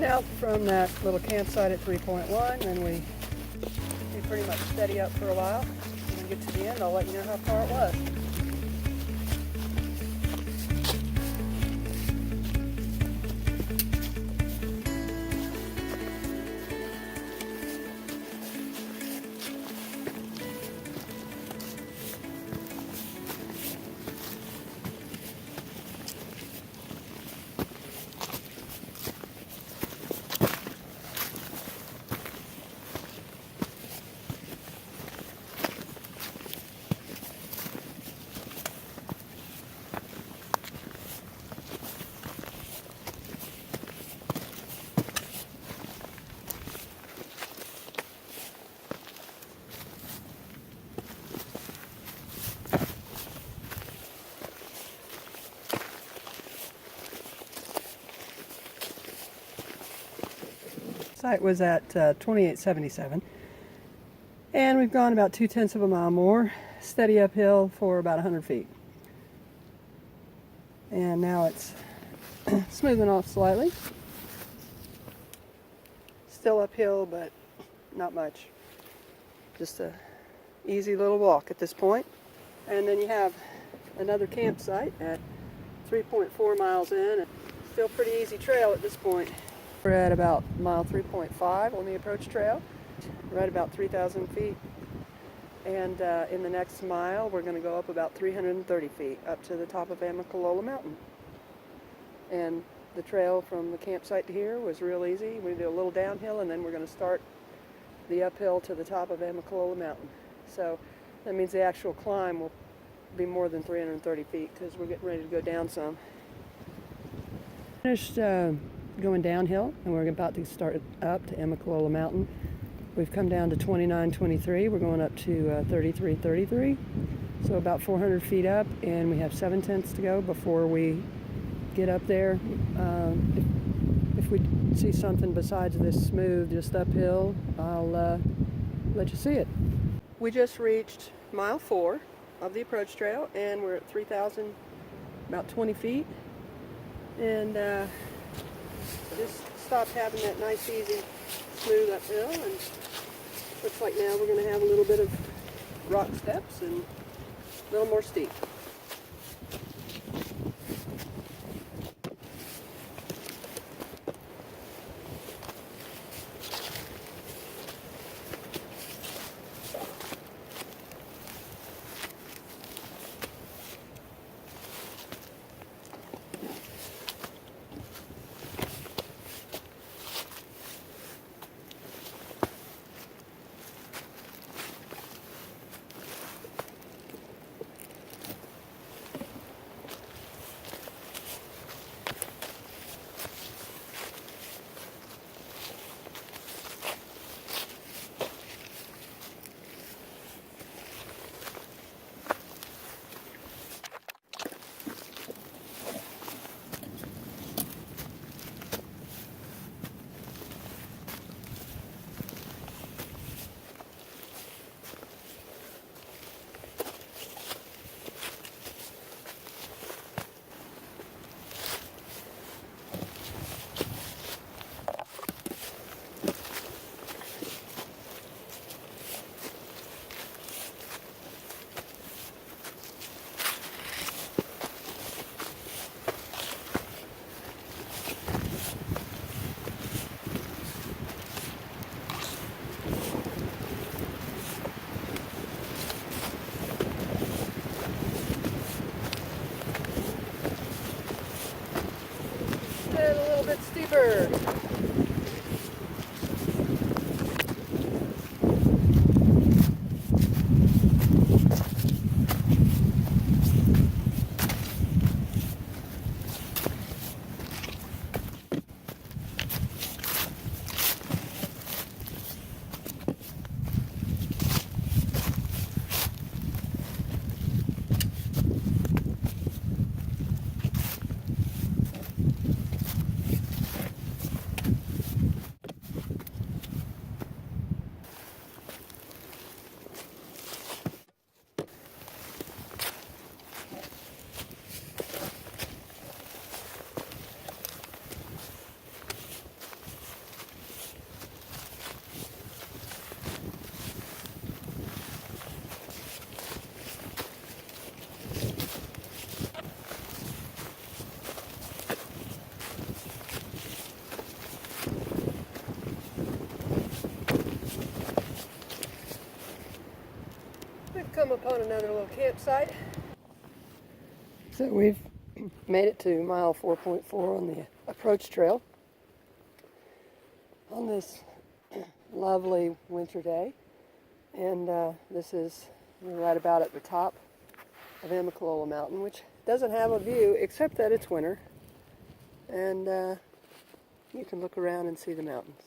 heading out from that little campsite at 3.1, and we pretty much steady up for a while. When we get to the end, I'll let you know how far it was. Site was at 2877, and we've gone about 2/10 of a mile more, steady uphill for about 100 feet. And now it's smoothing off slightly. Still uphill, but not much. Just a easy little walk at this point. And then you have another campsite at 3.4 miles in. Still pretty easy trail at this point. We're at about mile 3.5 on the approach trail, right about 3,000 feet. And in the next mile, we're going to go up about 330 feet up to the top of Amicalola Mountain. And the trail from the campsite to here was real easy. We do a little downhill, and then we're going to start the uphill to the top of Amicalola Mountain. So that means the actual climb will be more than 330 feet because we're getting ready to go down some. Finished going downhill, and we're about to start up to Amicalola Mountain. We've come down to 2923. We're going up to 3333, so about 400 feet up, and we have 7/10 to go before we get up there. If we see something besides this smooth, just uphill, I'll let you see it. We just reached mile 4 of the approach trail, and we're at 3,000, about 20 feet, and just stopped having that nice, easy, smooth uphill, and looks like now we're going to have a little bit of rock steps and a little more steep. come upon another little campsite. So we've made it to mile 4.4 on the approach trail on this lovely winter day. And this is right about at the top of Amicalola Mountain, which doesn't have a view except that it's winter. And you can look around and see the mountains.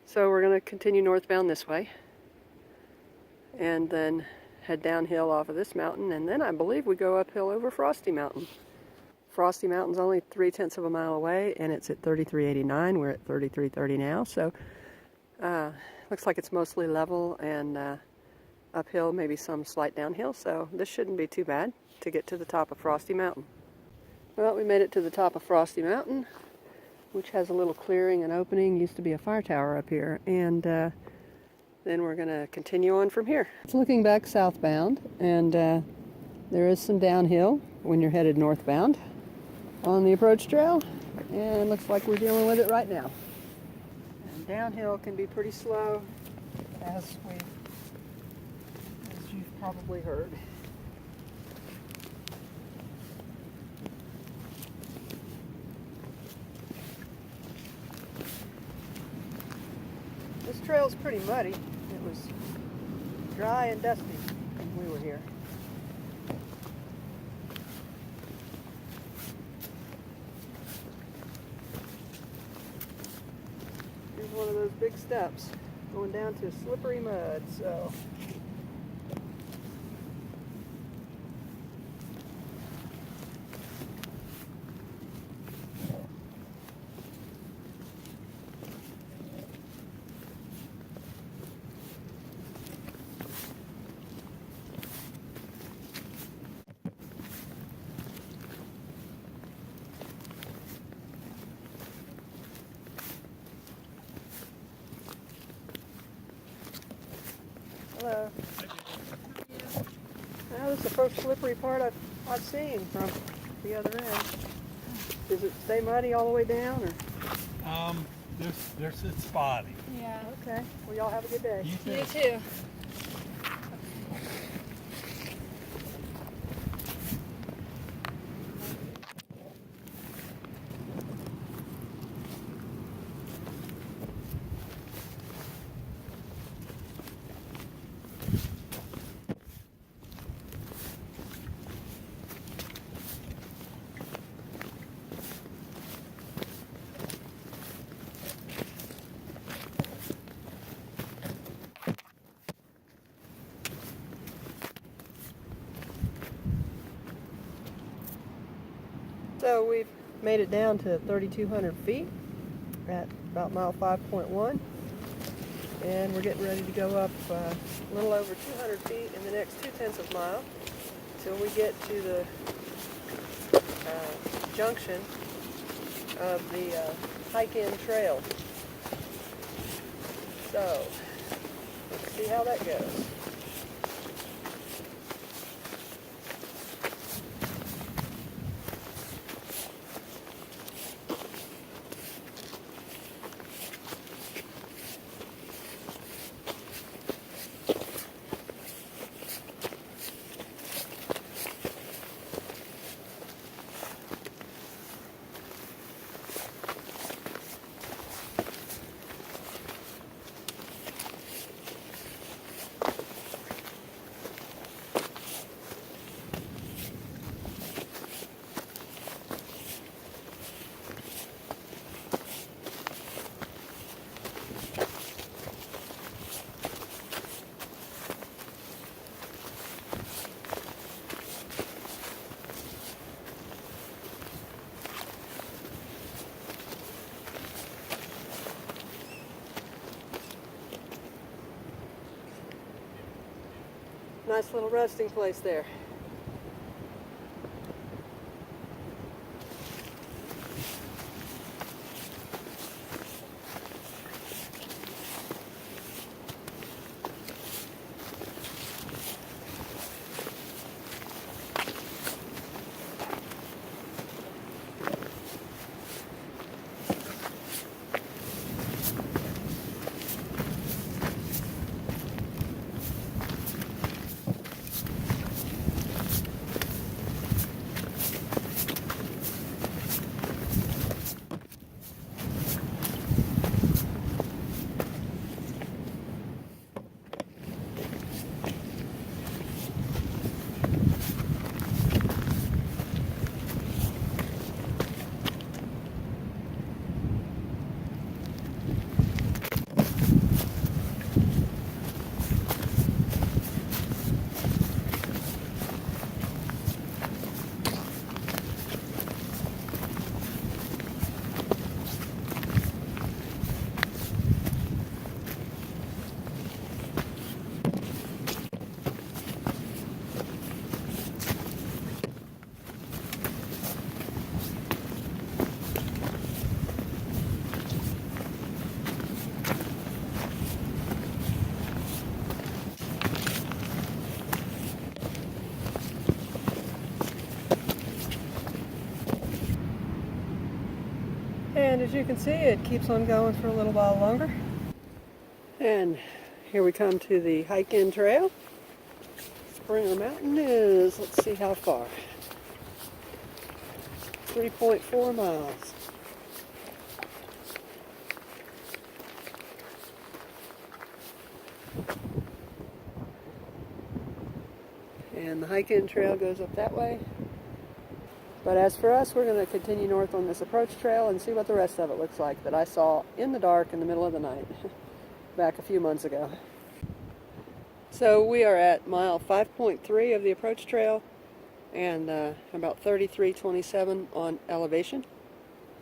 So we're going to continue northbound this way and then head downhill off of this mountain, and then I believe we go uphill over Frosty Mountain. Frosty Mountain's only 0.3 of a mile away, and it's at 3389. We're at 3330 now, so looks like it's mostly level and uphill, maybe some slight downhill, so this shouldn't be too bad to get to the top of Frosty Mountain. Well, we made it to the top of Frosty Mountain, which has a little clearing and opening. Used to be a fire tower up here, and then we're going to continue on from here. It's looking back southbound, and there is some downhill when you're headed northbound on the approach trail, and it looks like we're dealing with it right now. And downhill can be pretty slow, as you've probably heard. This trail's pretty muddy. It was dry and dusty when we were here. Here's one of those big steps going down to slippery mud, so. Hello. Now this is the first slippery part I've seen from the other end. Does it stay muddy all the way down, or? It's spotty. Yeah. Okay. Well, y'all have a good day. You too. So we've made it down to 3,200 feet at about mile 5.1, and we're getting ready to go up a little over 200 feet in the next 0.2 of a mile till we get to the junction of the hike-in trail. So let's see how that goes. Nice little resting place there. as you can see, it keeps on going for a little while longer. And here we come to the hike-in trail. Springer Mountain is, let's see how far, 3.4 miles. And the hike-in trail goes up that way. But as for us, we're going to continue north on this approach trail and see what the rest of it looks like that I saw in the dark in the middle of the night back a few months ago. So we are at mile 5.3 of the approach trail and about 33.27 on elevation.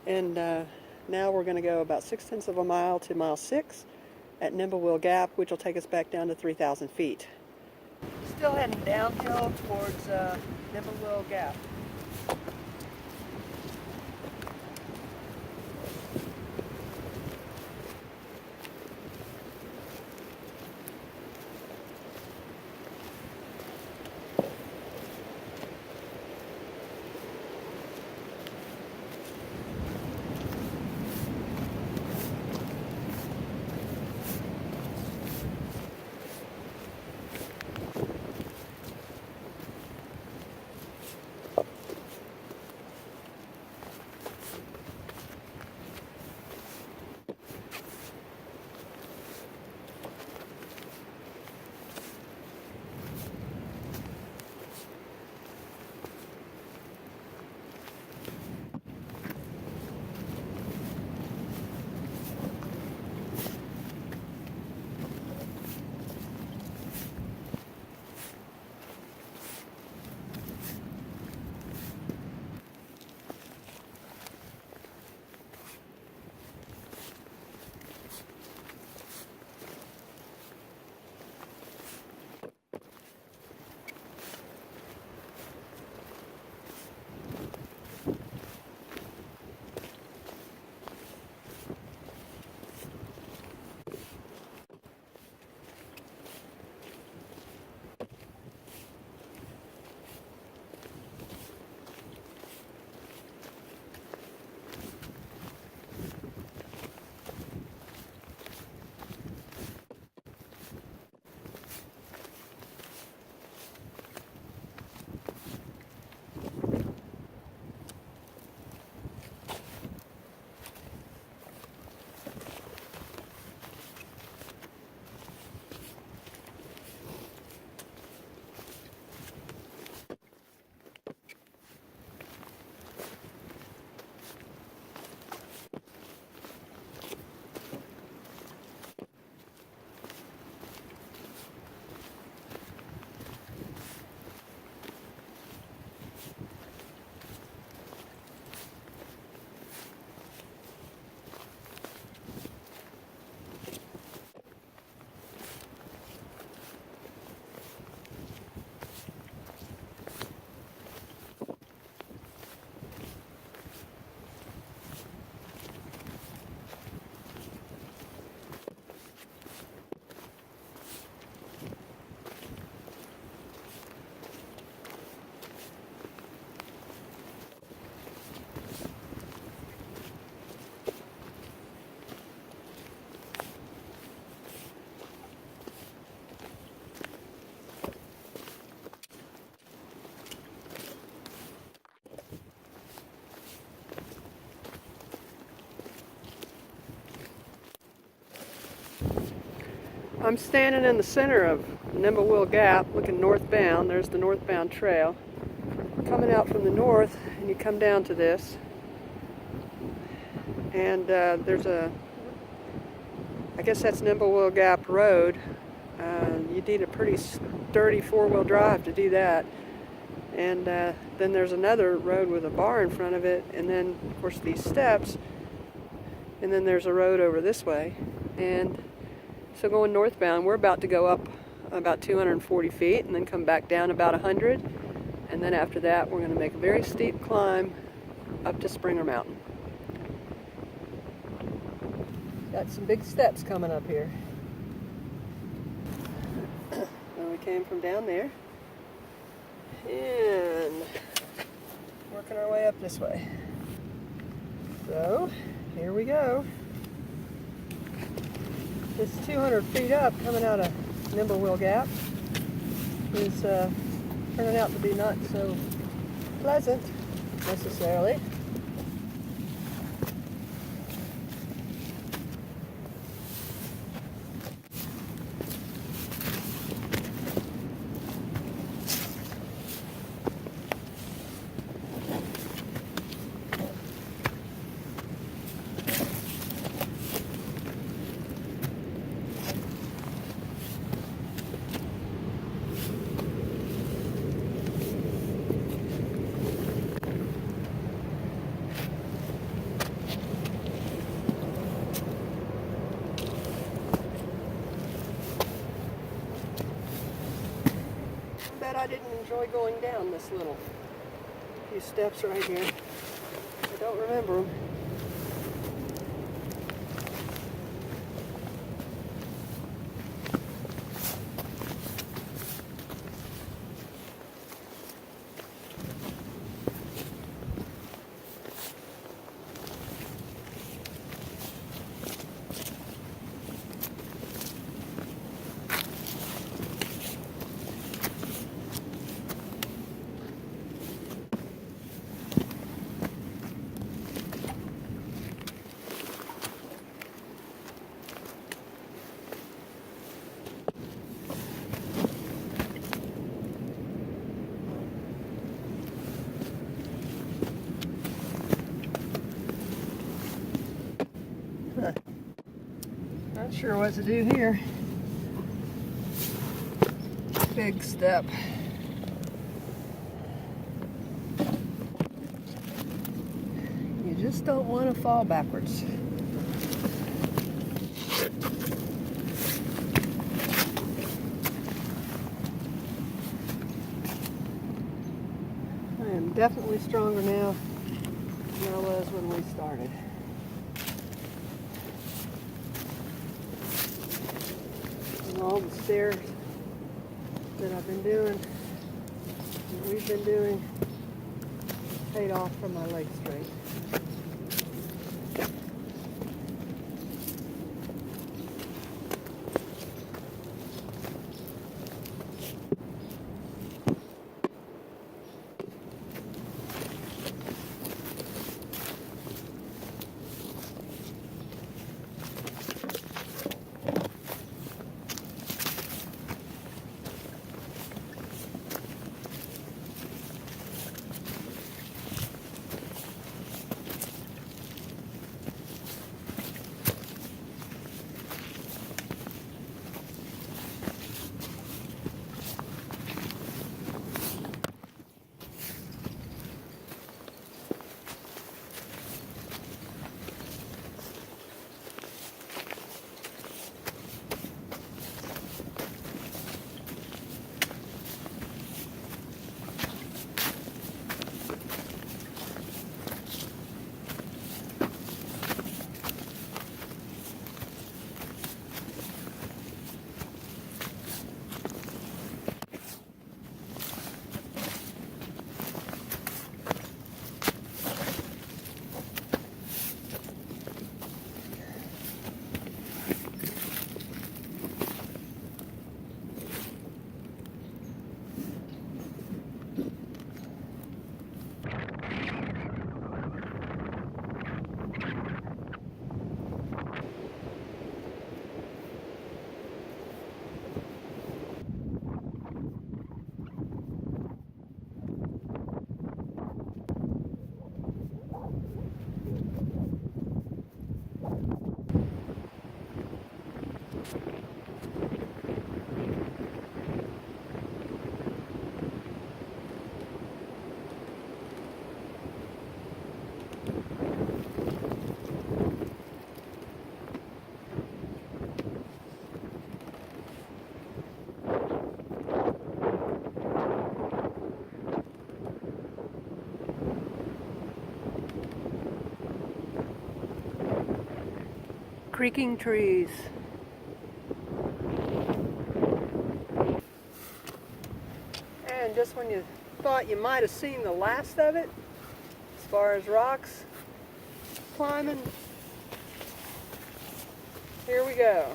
And now we're going to go about 0.6 of a mile to mile 6 at Nimblewill Gap, which will take us back down to 3,000 feet. Still heading downhill towards Nimblewill Gap. I'm standing in the center of Nimblewill Gap looking northbound. There's the northbound trail. Coming out from the north, and you come down to this. And there's I guess that's Nimblewill Gap Road. You need a pretty sturdy four-wheel drive to do that. And then there's another road with a bar in front of it, and then of course these steps, and then there's a road over this way. And so going northbound, we're about to go up about 240 feet and then come back down about 100. And then after that, we're going to make a very steep climb up to Springer Mountain. Got some big steps coming up here. And we came from down there and working our way up this way. So Here we go. This 200 feet up coming out of Nimblewill Gap is turning out to be not so pleasant necessarily. I didn't enjoy going down this little few steps right here. I don't remember them. Not sure what to do here. Big step. You just don't want to fall backwards. I am definitely stronger now than I was when we started. And all the stairs that I've been doing, that we've been doing, paid off for my leg strength. Creaking trees. And just when you thought you might have seen the last of it, as far as rocks climbing, Here we go.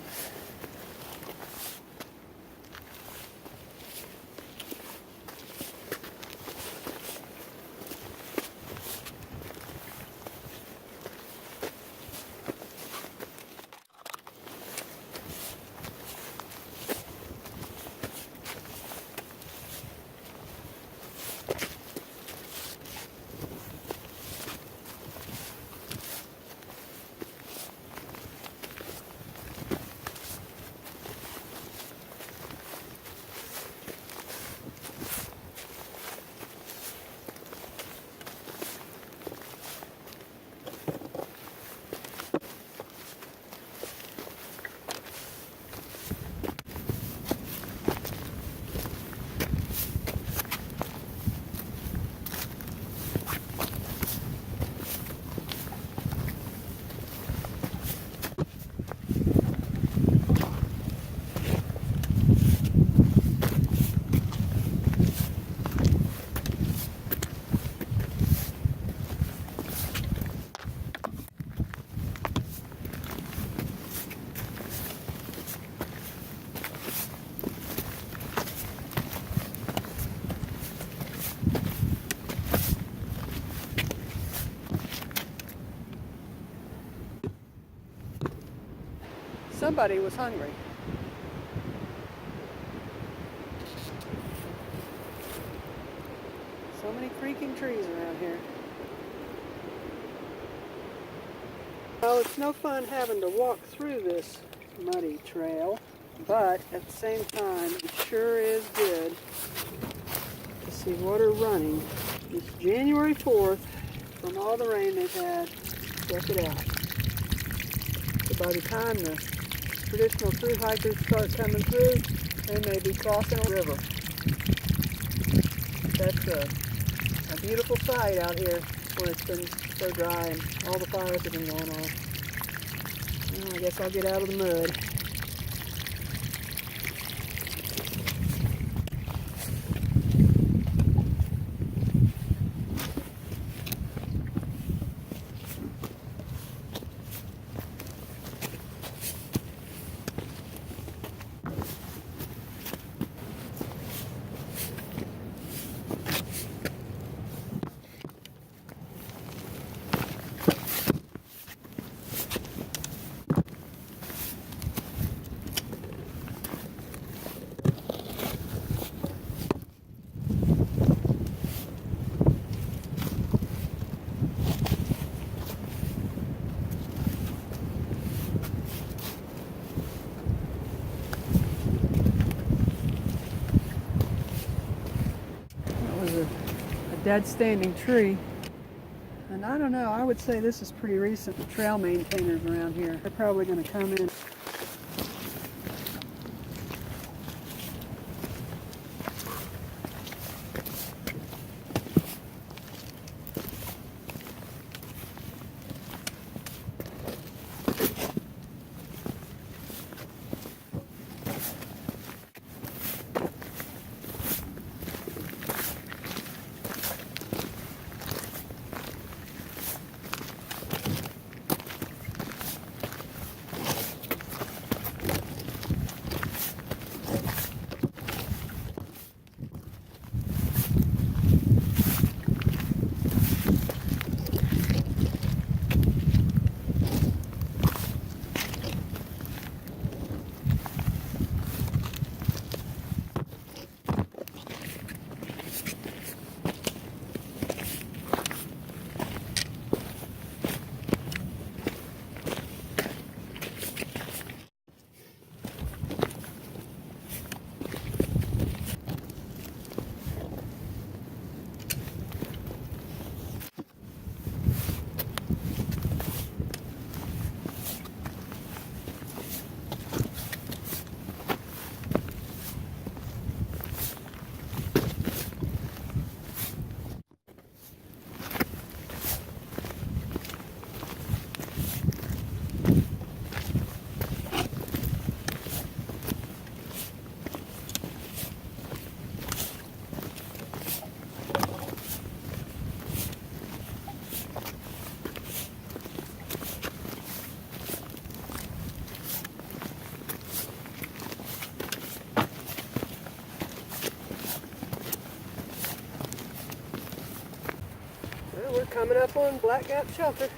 Somebody was hungry. So many creaking trees around here. Well, it's no fun having to walk through this muddy trail, but at the same time, it sure is good to see water running. It's January 4th, from all the rain they've had. Check it out. So by the time the traditional thru hikers start coming through, they may be crossing a river. That's a beautiful sight out here when it's been so dry and all the fires have been going on. Well, I guess I'll get out of the mud. Dead standing tree, and I don't know, I would say this is pretty recent. The trail maintainers around here, they're probably going to come in. we're coming up on Black Gap Shelter.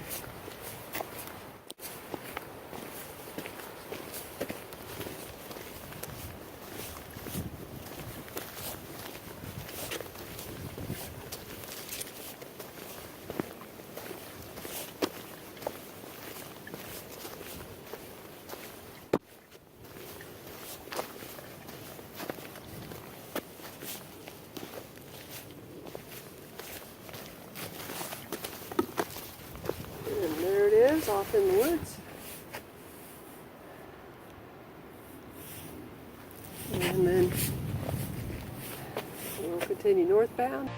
And there it is, off in the woods. And then we'll continue northbound.